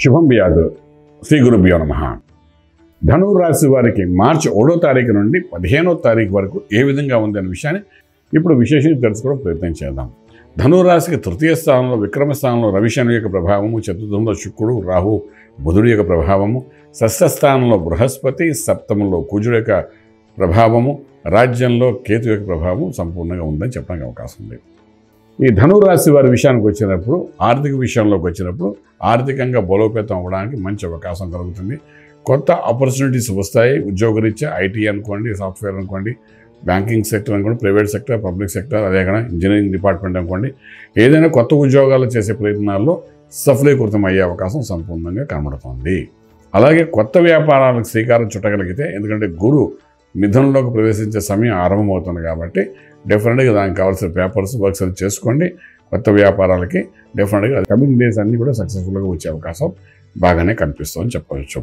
శుభం వ్యాధు శ్రీ గురుభ్యో నమః. ధనుర్ రాశి వారికి మార్చి 1వ తారీఖు నుండి 15వ తారీఖు వరకు ఏ విధంగా ఉందనే విషయాన్ని ఇప్పుడు విశేషంగా తెలుసుకోవడం ప్రయత్నం చేద్దాం. ధనుర్ రాశికి తృతీయ స్థానంలో విక్రమ స్థానంలో రవిశని యొక్క ప్రభావము, చతుర్థంలో శుక్రుడు రాహు బుధుడి యొక్క ప్రభావము, షష్ఠ స్థానంలో బృహస్పతి, సప్తమంలో కుజుడు యొక్క ప్రభావము, రాజ్యంలో కేతు యొక్క ప్రభావం సంపూర్ణంగా ఉందని చెప్పడానికి అవకాశం ఉంది. ఈ ధనుర్ రాశి వారి విషయానికి వచ్చినప్పుడు, ఆర్థిక విషయంలోకి వచ్చినప్పుడు ఆర్థికంగా బలోపేతం అవ్వడానికి మంచి అవకాశం కలుగుతుంది. కొత్త ఆపర్చునిటీస్ వస్తాయి. ఉద్యోగరీత్యా ఐటీ అనుకోండి, సాఫ్ట్వేర్ అనుకోండి, బ్యాంకింగ్ సెక్టర్ అనుకోండి, ప్రైవేట్ సెక్టర్, పబ్లిక్ సెక్టర్, అదే కానీ ఇంజనీరింగ్ డిపార్ట్మెంట్ అనుకోండి, ఏదైనా కొత్త ఉద్యోగాలు చేసే ప్రయత్నాల్లో సఫలీకృతం అయ్యే అవకాశం సంపూర్ణంగా కనబడుతుంది. అలాగే కొత్త వ్యాపారాలకు శ్రీకారం చుట్టగలిగితే, ఎందుకంటే గురు మిథునంలోకి ప్రవేశించే సమయం ఆరంభమవుతుంది కాబట్టి డెఫినెట్గా దానికి కావాల్సిన పేపర్స్ వర్క్స్ అది చేసుకోండి. కొత్త వ్యాపారాలకి డెఫినెట్గా కమింగ్ డేస్ అన్నీ కూడా సక్సెస్ఫుల్గా వచ్చే అవకాశం బాగానే కనిపిస్తుందని చెప్పవచ్చు.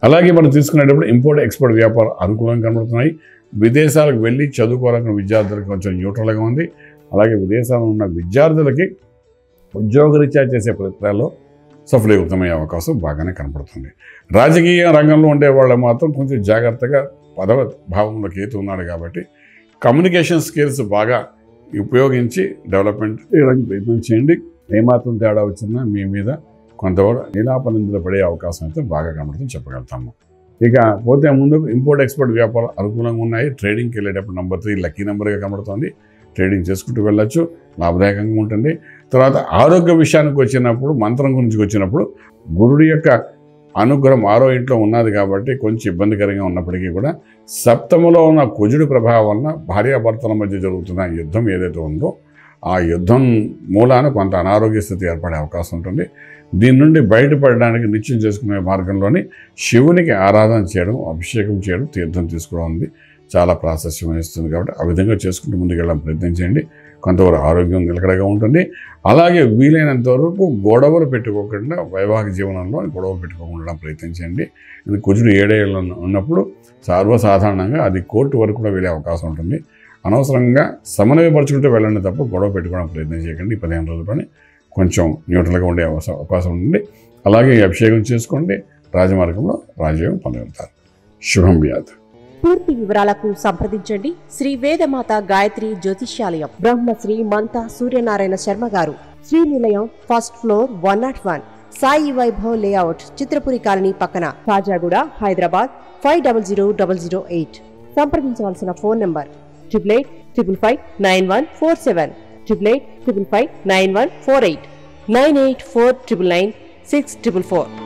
అలాగే మనం తీసుకునేటప్పుడు ఇంపోర్ట్ ఎక్స్పోర్ట్ వ్యాపారం అనుకూలంగా కనబడుతున్నాయి. విదేశాలకు వెళ్ళి చదువుకోవాలనుకున్న విద్యార్థులకు కొంచెం న్యూట్రల్గా ఉంది. అలాగే విదేశాల్లో ఉన్న విద్యార్థులకి ఉద్యోగరీత్యా చేసే ప్రయత్నాల్లో సఫలీకృతమయ్యే అవకాశం బాగానే కనపడుతుంది. రాజకీయ రంగంలో ఉండే వాళ్ళు మాత్రం కొంచెం జాగ్రత్తగా, పదవ భావంలో కేతు ఉన్నాడు కాబట్టి కమ్యూనికేషన్ స్కిల్స్ బాగా ఉపయోగించి డెవలప్మెంట్ చేయడానికి ప్రయత్నం చేయండి. ఏమాత్రం తేడా వచ్చినా మీ మీద కొంతవరకు నీలాపనిందులు పడే అవకాశం అయితే బాగా కనబడుతుంది చెప్పగలుగుతాము. ఇక పోతే ముందు ఇంపోర్ట్ ఎక్స్పోర్ట్ వ్యాపారం అనుకూలంగా ఉన్నాయి. ట్రేడింగ్కి వెళ్ళేటప్పుడు నెంబర్ 3 లక్కీ నెంబర్గా కనబడుతుంది. ట్రేడింగ్ చేసుకుంటూ వెళ్ళొచ్చు, లాభదాయకంగా ఉంటుంది. తర్వాత ఆరోగ్య విషయానికి వచ్చినప్పుడు, మంత్రం గురించి వచ్చినప్పుడు గురుడి యొక్క అనుగ్రహం 6వ ఇంట్లో ఉన్నది కాబట్టి కొంచెం ఇబ్బందికరంగా ఉన్నప్పటికీ కూడా సప్తములో ఉన్న కుజుడి ప్రభావం వలన భార్యాభర్తల మధ్య జరుగుతున్న యుద్ధం ఏదైతే ఉందో ఆ యుద్ధం మూలాన కొంత అనారోగ్య స్థితి ఏర్పడే అవకాశం ఉంటుంది. దీని నుండి బయటపడడానికి నిత్యం చేసుకునే మార్గంలోని శివునికి ఆరాధన చేయడం, అభిషేకం చేయడం, తీర్థం తీసుకోవడం ఉంది చాలా ప్రాశస్యం వహిస్తుంది. కాబట్టి ఆ విధంగా చేసుకుంటూ ముందుకెళ్ళడం ప్రయత్నం చేయండి. కొంతవరకు ఆరోగ్యం నిలకడగా ఉంటుంది. అలాగే వీలైనంత వరకు గొడవలు పెట్టుకోకుండా, వైవాహిక జీవనంలో గొడవలు పెట్టుకోకుండా ప్రయత్నించండి. కుజుడు 7 ఏళ్ళు ఉన్నప్పుడు సర్వసాధారణంగా అది కోర్టు వరకు కూడా వెళ్ళే అవకాశం ఉంటుంది. అనవసరంగా సమన్వయపరచుకుంటూ వెళ్ళండి తప్ప గొడవ పెట్టుకోవడం ప్రయత్నం చేయకండి. 15 రోజుల్లోనే కొంచెం న్యూట్రల్గా ఉండే అవకాశం ఉంటుంది. అలాగే అభిషేకం చేసుకోండి, రాజమార్గంలో రాజయోగం పొందగలుగుతారు. శుభం వ్యాధి. పూర్తి వివరాలకు సంప్రదించండి శ్రీ వేదమాత గాయత్రి జ్యోతిష్యాలయం, బ్రహ్మశ్రీ మంతా సూర్యనారాయణ శర్మ గారు, Srinilayam, first floor, 101, Sai Vaibhav layout, Chitrapuri colony పక్కన, కాజాగూడ, హైదరాబాద్ 500008. సంప్రదించవలసిన ఫోన్ నంబర్ 8855559147, 8855559148, 9849996644.